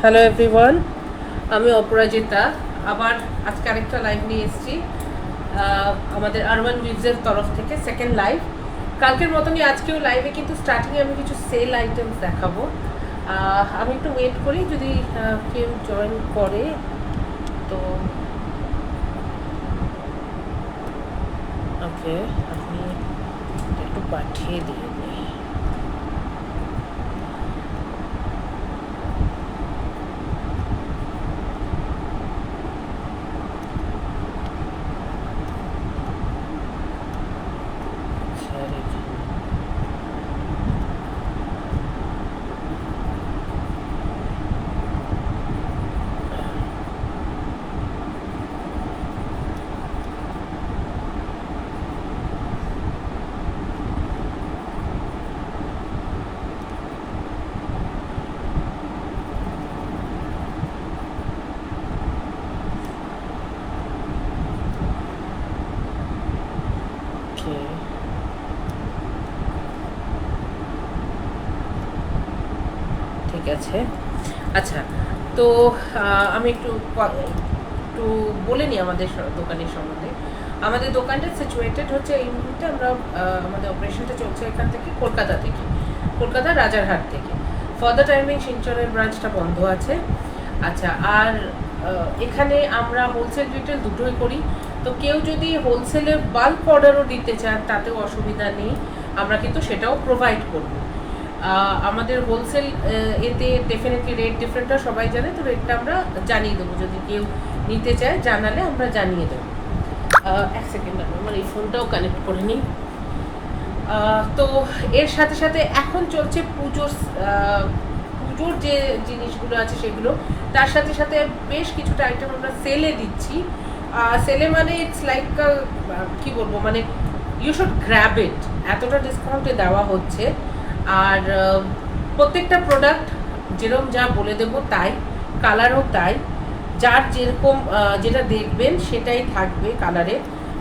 Hello everyone, আমি অপরাজিতা। আবার আজকে আরেকটা লাইভ নিয়ে এসেছি আমাদের আরবান উইভসের তরফ থেকে সেকেন্ড লাইভ। কালকের মতনই আজকেও লাইভে কিন্তু স্টার্টিংয়ে আমি কিছু সেল আইটেমস দেখাবো। আমি একটু ওয়েট করি, যদি কেউ জয়েন করে তো ওকে, আপনি একটু পাঠিয়ে দিয়ে দিই। ঠিক আছে, আচ্ছা। তো আমি একটু বলে নিই আমাদের দোকানের সম্বন্ধে। আমাদের দোকানটা সিচুয়েটেড হচ্ছে, এই মুহূর্তে আমরা আমাদের অপারেশনটা চলছে এখান থেকে, কলকাতা রাজারহাট থেকে। ফর দ্য টাইমিং শিলচরের ব্রাঞ্চটা বন্ধ আছে। আচ্ছা, আর এখানে আমরা হোলসেল রিটেল দুটোই করি। তো কেউ যদি হোলসেলের বাল্ক অর্ডারও দিতে চান তাতেও অসুবিধা নেই, আমরা কিন্তু সেটাও প্রোভাইড করব। আমাদের হোলসেল এতে ডেফিনেটলি রেট ডিফারেন্টটা সবাই জানে, তো রেটটা আমরা জানিয়ে দেবো। যদি কেউ নিতে চায় জানালে আমরা জানিয়ে দেবো। এক সেকেন্ড, আমার এই ফোনটাও কানেক্ট করে নিই। তো এর সাথে সাথে এখন চলছে পুজোর যে জিনিসগুলো আছে সেগুলো, তার সাথে সাথে বেশ কিছুটা আইটেম আমরা সেলে দিচ্ছি। সেলে মানে ইটস লাইক কি বলবো, মানে ইউ শুড গ্র্যাব ইট, এতটা ডিসকাউন্টে দেওয়া হচ্ছে। আর প্রত্যেকটা প্রোডাক্ট যেরকম যা বলে দেবো তাই, কালারও তাই, যার যেরকম যেটা দেখবেন সেটাই থাকবে কালারে।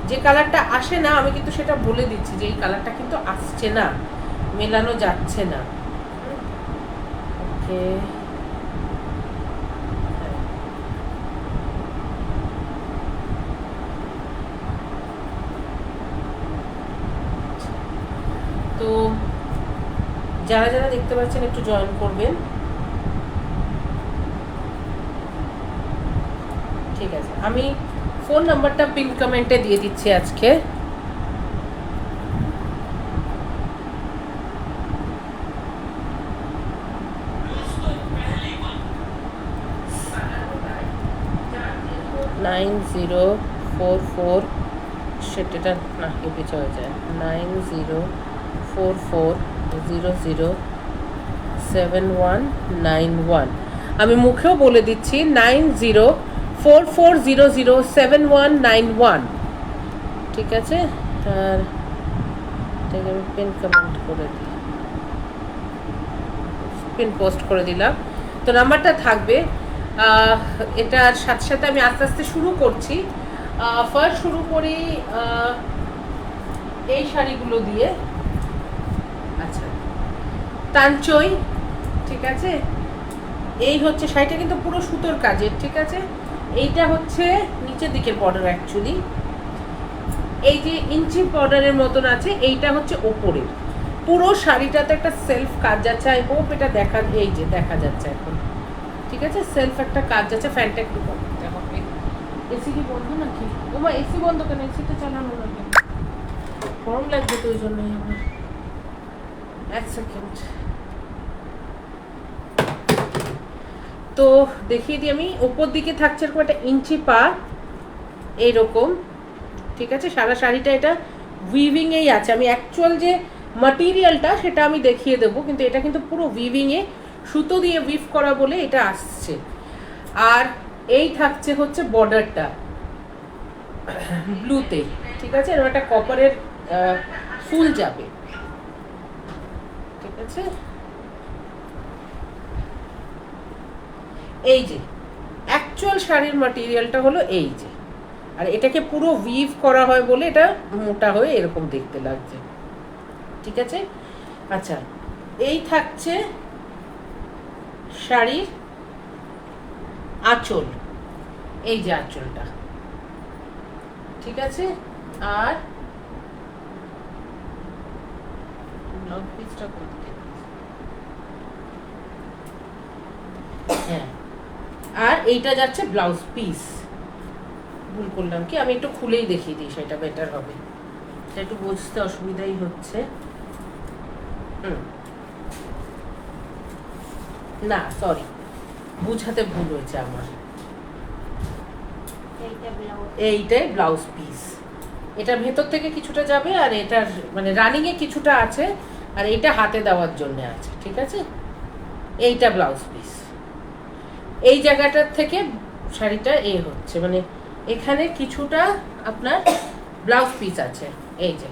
যে কালারটা আসে না আমি কিন্তু সেটা বলে দিচ্ছি যে এই কালারটা কিন্তু আসছে না, মেলানো যাচ্ছে না। ওকে, তো যারা যারা দেখতে পাচ্ছেন একটু জয়েন করবেন। ঠিক আছে, আমি ফোন নাম্বারটা পিন কমেন্টে দিয়ে দিচ্ছি আজকে। নাইন জিরো ফোর ফোর, সেটা না পিছিয়ে হয়ে যায়, 9044007191। আমি মুখেও বলে দিচ্ছি 9044007191। ঠিক আছে, আর এটাকে আমি পিন কমেন্ট করে দিই, পিন পোস্ট করে দিলাম। তো নাম্বারটা থাকবে। এটার সাথে সাথে আমি আস্তে আস্তে শুরু করছি। ফার্স্ট শুরু করি এই শাড়িগুলো দিয়ে। আচ্ছা, তানচই, ঠিক আছে। এই হচ্ছে শাড়িটা, কিন্তু পুরো সুতোর কাজের, ঠিক আছে। এইটা হচ্ছে নিচের দিকের বর্ডার অ্যাকচুয়ালি, এই যে ইঞ্চি বর্ডারের মতন আছে, এইটা হচ্ছে ওপরের। পুরো শাড়িটাতে একটা সেলফ কাজ যাচ্ছে। আই হোপ এটা এই যে দেখা যাচ্ছে এখন, ঠিক আছে। সেলফ একটা কাজ যাচ্ছে। ফ্যানটা একটু করতে হবে। এসি কি বন্ধ নাকি? ওমা, এসি বন্ধ কেন? এসিটা চালানো না কেন? গরম লাগবে তো ওই জন্যই আমার। এক সেকেন্ড, তো দেখিয়ে দিই আমি। ওপর দিকে থাকছে এরকম একটা ইঞ্চি পা, এইরকম, ঠিক আছে। সারা শাড়িটা এটা উইভিংয়েই আছে। আমি অ্যাকচুয়াল যে মাটিরিয়ালটা সেটা আমি দেখিয়ে দেবো, কিন্তু এটা কিন্তু পুরো উইভিংয়ে, সুতো দিয়ে উইভ করা বলে এটা আসছে। আর এই থাকছে হচ্ছে বর্ডারটা ব্লুতে, ঠিক আছে। এরকম একটা কপারের ফুল যাবে, ঠিক আছে। এই যে অ্যাকচুয়াল শাড়ির ম্যাটেরিয়ালটা হলো এই যে, আর এটাকে পুরো উইভ করা হয় বলে এটা মোটা হয়ে এরকম দেখতে লাগছে, ঠিক আছে। আচ্ছা, এই থাকছে শাড়ির আঁচল, এই যে আঁচলটা, ঠিক আছে। আর ব্লাউজ পিসটা করতে, হ্যাঁ, আর এইটা যাচ্ছে ব্লাউজ পিস। ভুল করলাম কি, আমি একটু খুলেই দেখিয়ে দিই, সেটা বেটার হবে, সেটা একটু বুঝতে অসুবিধাই হচ্ছে। না সরি, বুঝাতে ভুল হয়েছে আমার। এইটাই ব্লাউজ পিস, এটা ভেতর থেকে কিছুটা যাবে, আর এটার মানে রানিং এ কিছুটা আছে, আর এইটা হাতে দেওয়ার জন্য আছে, ঠিক আছে। এইটা ব্লাউজ পিস, এই জায়গাটার থেকে শাড়িটা হচ্ছে, মানে এখানে কিছুটা আপনার ব্লাউজ পিস আছে, এই যে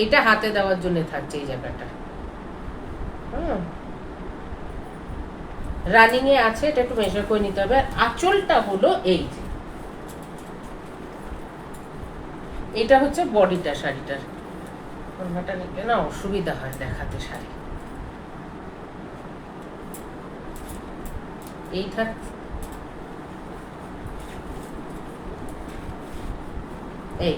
এইটা হাতে দেওয়ার জন্য থাকছে এই জায়গাটা। রানিং এ আছে, এটা একটু মেজার করে নিতে হবে। আর আঁচলটা হলো এই যে, এটা হচ্ছে বডিটা শাড়িটার। ওড়নাটা নিতে না অসুবিধা হয় দেখাতে শাড়ি, এই থাক। এই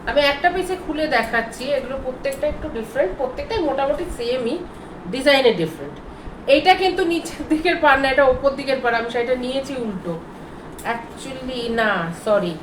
আমি একটা পিসে খুলে দেখাচ্ছি, এগুলো প্রত্যেকটা একটু ডিফারেন্ট, প্রত্যেকটাই মোটামুটি সেমই, ডিজাইনে ডিফারেন্ট। এইটা কিন্তু নিচের দিকের পার না, এটা ওপর দিকের পার, আমি সেটা নিয়েছি উল্টো অ্যাকচুয়ালি, না সরি,